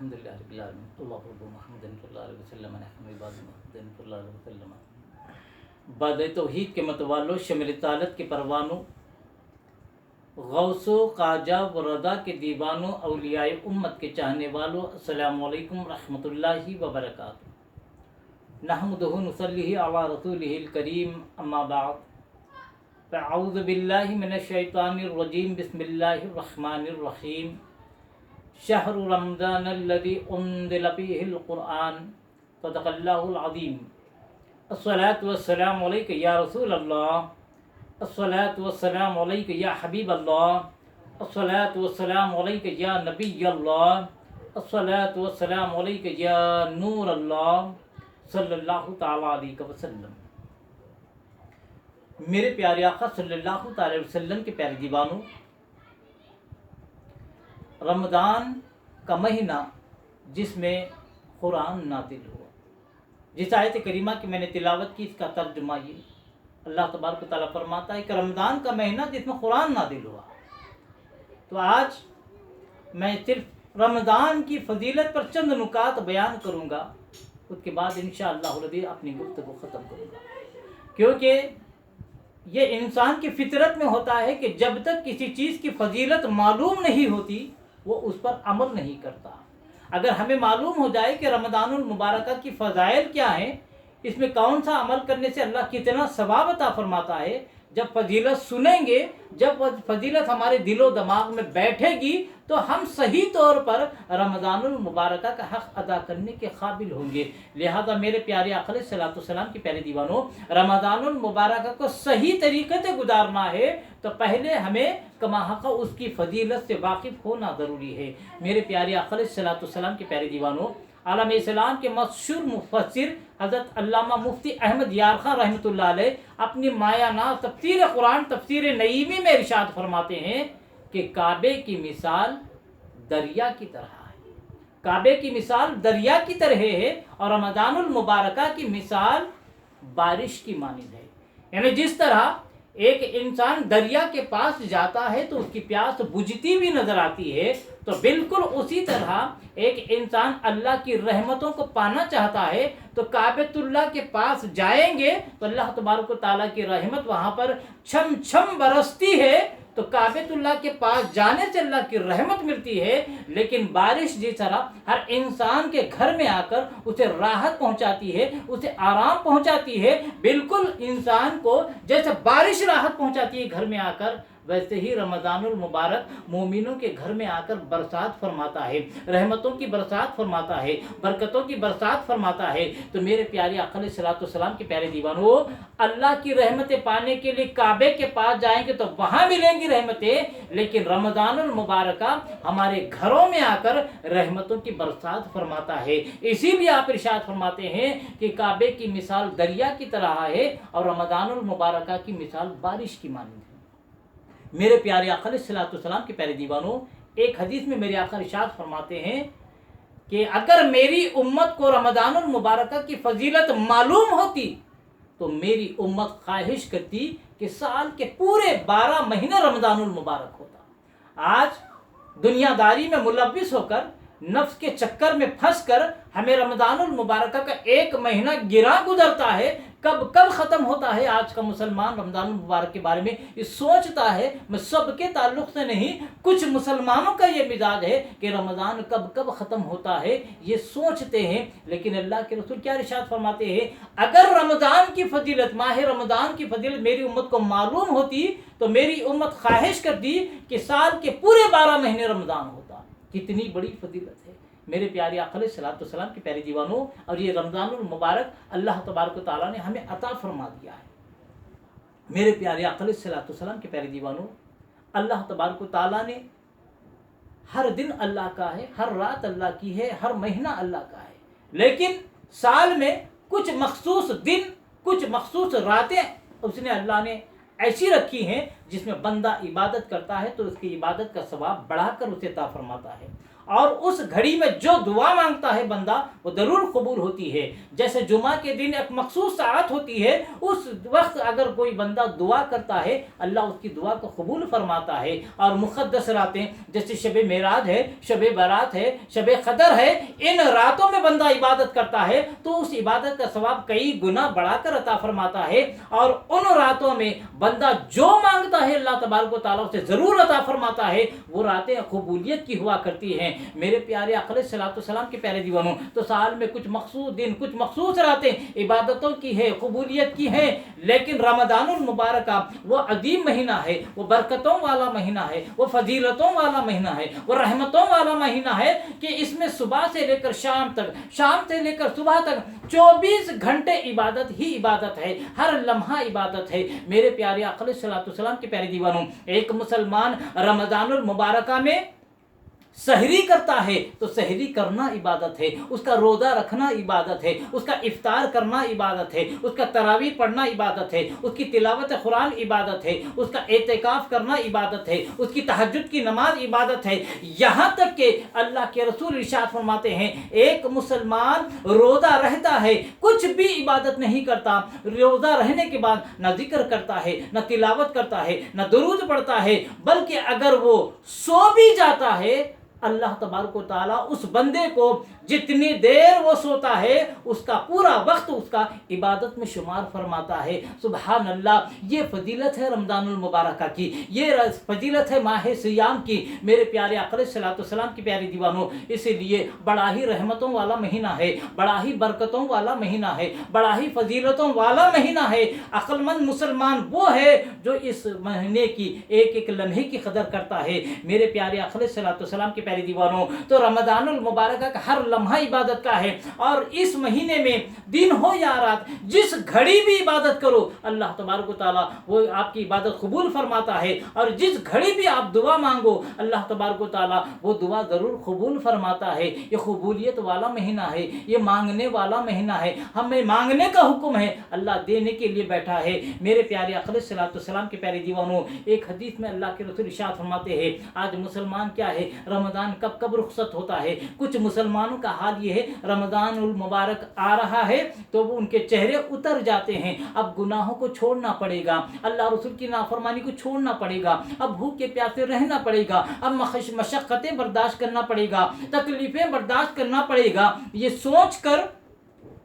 الحمدللہ رب العالمین اللہم محمد صلی اللہ علیہ وسلم محمد صلی اللہ علیہ وسلم. بعد توحید کے متوالو، شمع رسالت کے پروانوں، غوث و خواجہ و رضا کے دیوانوں، اولیاء امت کے چاہنے والوں، السلام علیکم ورحمۃ اللہ وبرکاتہ. نحمدہ ونصلی علی رسولہ الکریم، اما بعد فاعوذ باللہ من الشیطان الرجیم، بسم اللہ الرحمن الرحیم. شہر رمضان الذی انزل فیہ القرآن، صدق اللہ العظیم. الصلاۃ والسلام علیک یا رسول اللہ، الصلاۃ والسلام علیک یا حبیب اللہ، الصلاۃ والسلام علیک یا نبی اللہ، الصلاۃ والسلام علیک یا نور اللہ، صلی اللہ تعالیٰ علیہ وسلم. میرے پیارے آقا صلی اللہ تعالی وسلم کے پیارے دیوانوں، رمضان کا مہینہ جس میں قرآن نازل ہوا، جس آیت کریمہ کی میں نے تلاوت کی، اس کا ترجمہ یہ اللہ تبارک و تعالیٰ فرماتا ہے کہ رمضان کا مہینہ جس میں قرآن نازل ہوا. تو آج میں صرف رمضان کی فضیلت پر چند نکات بیان کروں گا، اس کے بعد انشاءاللہ العزیز اپنی گفتگو ختم کروں گا. کیونکہ یہ انسان کی فطرت میں ہوتا ہے کہ جب تک کسی چیز کی فضیلت معلوم نہیں ہوتی وہ اس پر عمل نہیں کرتا. اگر ہمیں معلوم ہو جائے کہ رمضان المبارکہ کی فضائل کیا ہیں، اس میں کون سا عمل کرنے سے اللہ کتنا ثواب عطا فرماتا ہے، جب فضیلت سنیں گے، جب فضیلت ہمارے دل و دماغ میں بیٹھے گی تو ہم صحیح طور پر رمضان المبارکہ کا حق ادا کرنے کے قابل ہوں گے. لہذا میرے پیارے آقا علیہ الصلوۃ والسلام کے پیارے دیوانوں، رمضان المبارکہ کو صحیح طریقے سے گزارنا ہے تو پہلے ہمیں کما حق اس کی فضیلت سے واقف ہونا ضروری ہے. میرے پیارے آقا علیہ الصلوۃ والسلام کے پیارے دیوانوں، عالم اسلام کے مشہور مفسر حضرت علامہ مفتی احمد یار خان رحمۃ اللہ علیہ اپنی مایہ ناز تفسیر قرآن تفسیر نعیمی میں ارشاد فرماتے ہیں کہ کعبے کی مثال دریا کی طرح ہے. کعبے کی مثال دریا کی طرح ہے اور رمضان المبارکہ کی مثال بارش کی مانند ہے. یعنی جس طرح ایک انسان دریا کے پاس جاتا ہے تو اس کی پیاس بجھتی بھی نظر آتی ہے، تو بالکل اسی طرح ایک انسان اللہ کی رحمتوں کو پانا چاہتا ہے تو کعبۃ اللہ کے پاس جائیں گے تو اللہ تبارک و تعالیٰ کی رحمت وہاں پر چھم چھم برستی ہے. تو کعبۃ اللہ کے پاس جانے سے اللہ کی رحمت ملتی ہے، لیکن بارش جس طرح ہر انسان کے گھر میں آ کر اسے راحت پہنچاتی ہے، اسے آرام پہنچاتی ہے، بالکل انسان کو جیسے بارش راحت پہنچاتی ہے گھر میں آ کر، ویسے ہی رمضان المبارک مومنوں کے گھر میں آ کر برسات فرماتا ہے، رحمتوں کی برسات فرماتا ہے، برکتوں کی برسات فرماتا ہے. تو میرے پیارے آقا علیہ الصلوۃ والسلام کے پیارے دیوانوں، اللہ کی رحمتیں پانے کے لیے کعبے کے پاس جائیں گے تو وہاں ملیں گی رحمتیں، لیکن رمضان المبارکہ ہمارے گھروں میں آ کر رحمتوں کی برسات فرماتا ہے. اسی لیے آپ ارشاد فرماتے ہیں کہ کعبے کی مثال دریا کی طرح ہے اور رمضان المبارکہ کی مثال بارش کی مانند ہے. میرے پیارے آقا علیہ الصلوۃ والسلام کے پیارے دیوانوں، ایک حدیث میں میرے آقا ارشاد فرماتے ہیں کہ اگر میری امت کو رمضان المبارکہ کی فضیلت معلوم ہوتی تو میری امت خواہش کرتی کہ سال کے پورے 12 مہینے رمضان المبارک ہوتا. آج دنیا داری میں ملوث ہو کر، نفس کے چکر میں پھنس کر ہمیں رمضان المبارکہ کا ایک مہینہ گرا گزرتا ہے. کب ختم ہوتا ہے آج کا مسلمان رمضان المبارک کے بارے میں یہ سوچتا ہے. میں سب کے تعلق سے نہیں، کچھ مسلمانوں کا یہ مزاج ہے کہ رمضان کب ختم ہوتا ہے یہ سوچتے ہیں. لیکن اللہ کے رسول کیا ارشاد فرماتے ہیں، اگر رمضان کی فضیلت، ماہ رمضان کی فضیلت میری امت کو معلوم ہوتی تو میری امت خواہش کرتی کہ سال کے پورے 12 مہینے رمضان ہوتا. کتنی بڑی فضیلت ہے میرے پیارے آقا علیہ الصلوۃ والسلام کے پیارے دیوانوں. اور یہ رمضان المبارک اللہ تبارک و تعالیٰ نے ہمیں عطا فرما دیا ہے. میرے پیارے آقا علیہ الصلوۃ والسلام کے پیارے دیوانوں، اللہ تبارک و تعالیٰ نے ہر دن اللہ کا ہے، ہر رات اللہ کی ہے، ہر مہینہ اللہ کا ہے، لیکن سال میں کچھ مخصوص دن، کچھ مخصوص راتیں اس نے اللہ نے ایسی رکھی ہیں جس میں بندہ عبادت کرتا ہے تو اس کی عبادت کا ثواب بڑھا کر اسے عطا فرماتا ہے. اور اس گھڑی میں جو دعا مانگتا ہے بندہ وہ ضرور قبول ہوتی ہے. جیسے جمعہ کے دن ایک مخصوص ساعت ہوتی ہے، اس وقت اگر کوئی بندہ دعا کرتا ہے اللہ اس کی دعا کو قبول فرماتا ہے. اور مقدس راتیں جیسے شب معراج ہے، شب برات ہے، شب قدر ہے، ان راتوں میں بندہ عبادت کرتا ہے تو اس عبادت کا ثواب کئی گنا بڑھا کر عطا فرماتا ہے. اور ان راتوں میں بندہ جو مانگتا ہے اللہ تبارک و تعالیٰ اسے ضرور عطا فرماتا ہے. وہ راتیں قبولیت کی ہوا کرتی ہیں. میرے پیارے آقا علیہ الصلوۃ والسلام کے پیارے دیوانوں، تو سال میں کچھ مخصوص دن، کچھ مخصوص راتیں عبادتوں کی ہے، قبولیت کی ہیں. لیکن رمضان المبارکہ وہ عظیم مہینہ ہے، وہ برکتوں والا مہینہ ہے، وہ فضیلتوں والا مہینہ ہے، وہ رحمتوں والا مہینہ ہے کہ اس میں صبح سے لے کر شام تک، شام سے لے کر صبح تک 24 گھنٹے عبادت ہی عبادت ہے، ہر لمحہ عبادت ہے. میرے پیارے آقا علیہ الصلوۃ والسلام کے پیارے دیوانوں، ایک مسلمان رمضان المبارکہ میں سحری کرتا ہے تو سحری کرنا عبادت ہے، اس کا روزہ رکھنا عبادت ہے، اس کا افطار کرنا عبادت ہے، اس کا تراویح پڑھنا عبادت ہے، اس کی تلاوت قرآن عبادت ہے، اس کا اعتکاف کرنا عبادت ہے، اس کی تہجد کی نماز عبادت ہے. یہاں تک کہ اللہ کے رسول ارشاد فرماتے ہیں ایک مسلمان روزہ رہتا ہے، کچھ بھی عبادت نہیں کرتا، روزہ رہنے کے بعد نہ ذکر کرتا ہے، نہ تلاوت کرتا ہے، نہ درود پڑھتا ہے، بلکہ اگر وہ سو بھی جاتا ہے اللہ تبارک و تعالیٰ اس بندے کو جتنی دیر وہ سوتا ہے اس کا پورا وقت اس کا عبادت میں شمار فرماتا ہے. سبحان اللہ. یہ فضیلت ہے رمضان المبارکہ کی، یہ فضیلت ہے ماہ سیام کی. میرے پیارے آقا علیہ الصلوۃ والسلام کی پیاری دیوانوں، اسی لیے بڑا ہی رحمتوں والا مہینہ ہے، بڑا ہی برکتوں والا مہینہ ہے، بڑا ہی فضیلتوں والا مہینہ ہے. عقل مند مسلمان وہ ہے جو اس مہینے کی ایک ایک لمحے کی قدر کرتا ہے. میرے پیارے آقا علیہ الصلوۃ والسلام کی پیاری دیوانوں، تو رمضان المبارکہ کا ہر لمحہ عبادت کا ہے. اور اس مہینے میں دن ہو یا رات جس گھڑی بھی عبادت کرو اللہ تبارک و تعالیٰ وہ آپ کی عبادت قبول فرماتا ہے. اور جس گھڑی بھی آپ دعا مانگو اللہ تبارک و تعالیٰ وہ دعا ضرور قبول فرماتا ہے. یہ قبولیت والا مہینہ ہے، یہ مانگنے والا مہینہ ہے. ہمیں مانگنے کا حکم ہے، اللہ دینے کے لیے بیٹھا ہے. میرے پیارے آقا علیہ الصلوۃ والسلام کے پیارے دیوانوں، ایک حدیث میں اللہ کے رسول ارشاد فرماتے ہیں آج مسلمان کیا ہے، رمضان کب رخصت ہوتا ہے. کچھ مسلمانوں کا حال یہ ہے رمضان المبارک آ رہا ہے تو وہ ان کے چہرے اتر جاتے ہیں. اب گناہوں کو چھوڑنا پڑے گا، اللہ رسول کی نافرمانی کو چھوڑنا پڑے گا، اب بھوک کے پیاسے رہنا پڑے گا، اب مشقتیں برداشت کرنا پڑے گا، تکلیفیں برداشت کرنا پڑے گا. یہ سوچ کر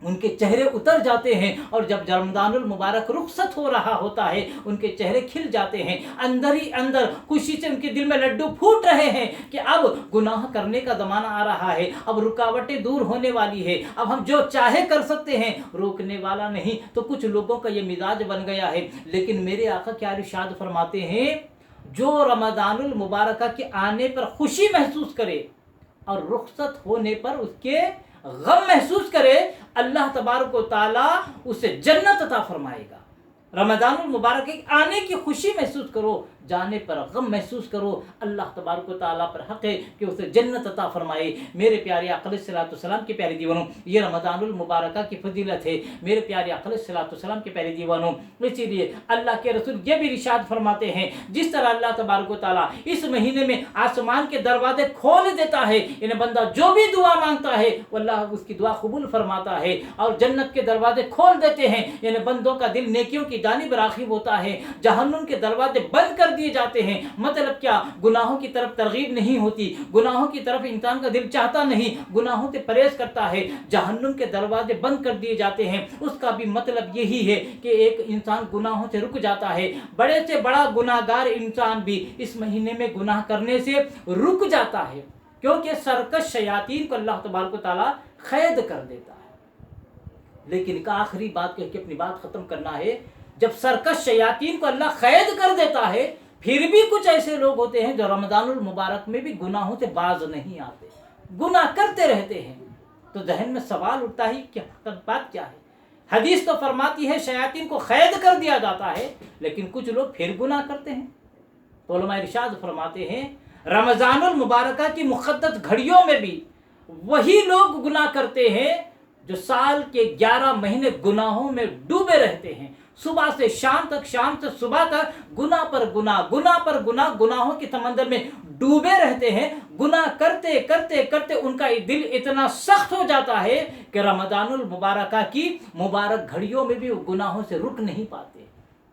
ان کے چہرے اتر جاتے ہیں. اور جب رمضان المبارک رخصت ہو رہا ہوتا ہے ان کے چہرے کھل جاتے ہیں، اندر ہی اندر خوشی سے ان کے دل میں لڈو پھوٹ رہے ہیں کہ اب گناہ کرنے کا زمانہ آ رہا ہے، اب رکاوٹیں دور ہونے والی ہے، اب ہم جو چاہے کر سکتے ہیں، روکنے والا نہیں. تو کچھ لوگوں کا یہ مزاج بن گیا ہے. لیکن میرے آقا کیا ارشاد فرماتے ہیں، جو رمضان المبارکہ کے آنے پر خوشی محسوس کرے اور رخصت ہونے پر اس کے غم محسوس کرے اللہ تبارک و تعالیٰ اسے جنت عطا فرمائے گا. رمضان المبارک کے آنے کی خوشی محسوس کرو، جانے پر غم محسوس کرو، اللہ تبارک و تعالیٰ پر حق ہے کہ اسے جنت عطا فرمائے. میرے پیارے آقا علیہ الصلوۃ والسلام کے پیارے دیوانوں، یہ رمضان المبارکہ کی فضیلت ہے. میرے پیارے آقا علیہ الصلوۃ والسلام کے پیارے دیوانوں، اسی لیے اللہ کے رسول یہ بھی ارشاد فرماتے ہیں جس طرح اللہ تبارک و تعالیٰ اس مہینے میں آسمان کے دروازے کھول دیتا ہے، یعنی بندہ جو بھی دعا مانگتا ہے وہ اللہ اس کی دعا قبول فرماتا ہے. اور جنت کے دروازے کھول دیتے ہیں، یعنی بندوں کا دل نیکیوں کی جانب راغب ہوتا ہے. جہنم کے دروازے بند کر دیے جاتے ہیں. مطلب کیا؟ گناہوں کی طرف ترغیب نہیں ہوتی، گناہوں کی طرف انسان کا دل چاہتا نہیں، گناہوں سے پرہیز کرتا ہے. جہنم کے دروازے بند کر دیے جاتے ہیں. اس کا بھی مطلب یہی ہے کہ ایک انسان گناہوں سے رک جاتا ہے. بڑے سے بڑا گناہگار انسان بھی اس مہینے میں گناہ کرنے سے رک جاتا ہے، کیونکہ سرکش شیاطین کو اللہ تبارک و تعالیٰ قید کر دیتا ہے. لیکن ایک آخری بات کہہ کے اپنی بات ختم کرنا ہے، جب سرکش شیاطین کو اللہ قید کر دیتا ہے پھر بھی کچھ ایسے لوگ ہوتے ہیں جو رمضان المبارک میں بھی گناہوں سے باز نہیں آتے، گناہ کرتے رہتے ہیں. تو ذہن میں سوال اٹھتا ہے کہ بات کیا ہے؟ حدیث تو فرماتی ہے شیاطین کو قید کر دیا جاتا ہے، لیکن کچھ لوگ پھر گناہ کرتے ہیں. تو علماء ارشاد فرماتے ہیں رمضان المبارکہ کی مقدس گھڑیوں میں بھی وہی لوگ گناہ کرتے ہیں جو سال کے 11 مہینے گناہوں میں ڈوبے رہتے ہیں. صبح سے شام تک، شام سے صبح تک گناہ پر گناہ، گناہ پر گناہ، گناہوں کے سمندر میں ڈوبے رہتے ہیں، گناہ کرتے کرتے کرتے ان کا دل اتنا سخت ہو جاتا ہے کہ رمضان المبارکہ کی مبارک گھڑیوں میں بھی وہ گناہوں سے رک نہیں پاتے۔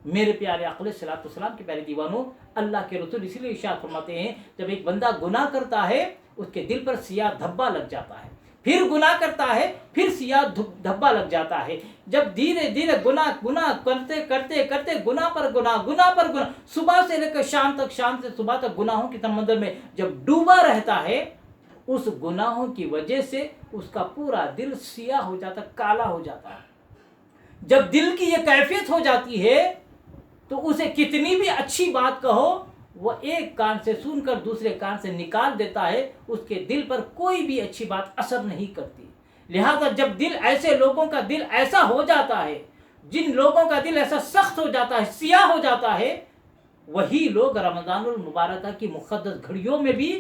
میرے پیارے آقا علیہ الصلوۃ والسلام کے پیارے دیوانوں، اللہ کے رسول اسی لیے ارشاد فرماتے ہیں جب ایک بندہ گناہ کرتا ہے اس کے دل پر سیاہ دھبا لگ جاتا ہے، پھر گناہ کرتا ہے پھر سیاہ دھبا لگ جاتا ہے، جب دھیرے دھیرے گناہ کرتے کرتے کرتے گناہ پر گناہ صبح سے لے کر شام تک، شام سے صبح تک گناہوں کی سمندر میں جب ڈوبا رہتا ہے، اس گناہوں کی وجہ سے اس کا پورا دل سیاہ ہو جاتا، کالا ہو جاتا ہے۔ جب دل کی یہ کیفیت ہو جاتی ہے تو اسے کتنی بھی اچھی بات کہو، وہ ایک کان سے سن کر دوسرے کان سے نکال دیتا ہے، اس کے دل پر کوئی بھی اچھی بات اثر نہیں کرتی۔ لہذا جب دل ایسے لوگوں کا دل ایسا ہو جاتا ہے، جن لوگوں کا دل ایسا سخت ہو جاتا ہے، سیاہ ہو جاتا ہے، وہی لوگ رمضان المبارکہ کی مقدس گھڑیوں میں بھی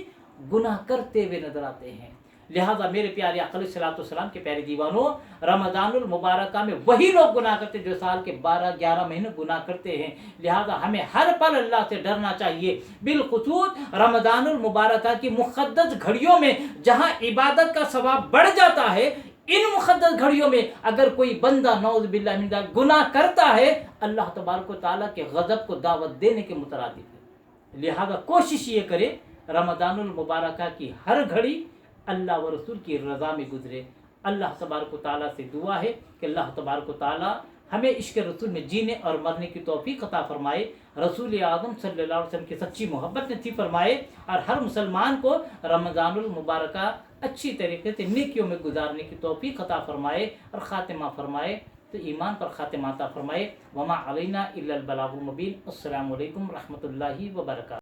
گناہ کرتے ہوئے نظر آتے ہیں۔ لہذا میرے پیارے آقا علیہ الصلوۃ والسلام کے پیارے دیوانوں، رمضان المبارکہ میں وہی لوگ گناہ کرتے جو سال کے 12-11 مہینے گناہ کرتے ہیں۔ لہذا ہمیں ہر پل اللہ سے ڈرنا چاہیے، بالخصوص رمضان المبارکہ کی مقدس گھڑیوں میں جہاں عبادت کا ثواب بڑھ جاتا ہے، ان مقدس گھڑیوں میں اگر کوئی بندہ نعوذ باللہ من ذالک گناہ کرتا ہے، اللہ تبارک و تعالیٰ کے غضب کو دعوت دینے کے مترادف ہے۔ لہذا کوشش یہ کرے رمضان المبارکہ کی ہر گھڑی اللہ و رسول کی رضا میں گزرے۔ اللہ تبارک و تعالیٰ سے دعا ہے کہ اللہ تبارک و تعالیٰ ہمیں عشق رسول میں جینے اور مرنے کی توفیق عطا فرمائے، رسول اعظم صلی اللہ علیہ وسلم کی سچی محبت نصیب فرمائے، اور ہر مسلمان کو رمضان المبارکہ اچھی طریقے سے نیکیوں میں گزارنے کی توفیق عطا فرمائے اور خاتمہ فرمائے، تو ایمان پر خاتمہ عطا فرمائے۔ وما علینا الا البلاغ المبین۔ السلام علیکم ورحمۃ اللہ وبرکاتہ۔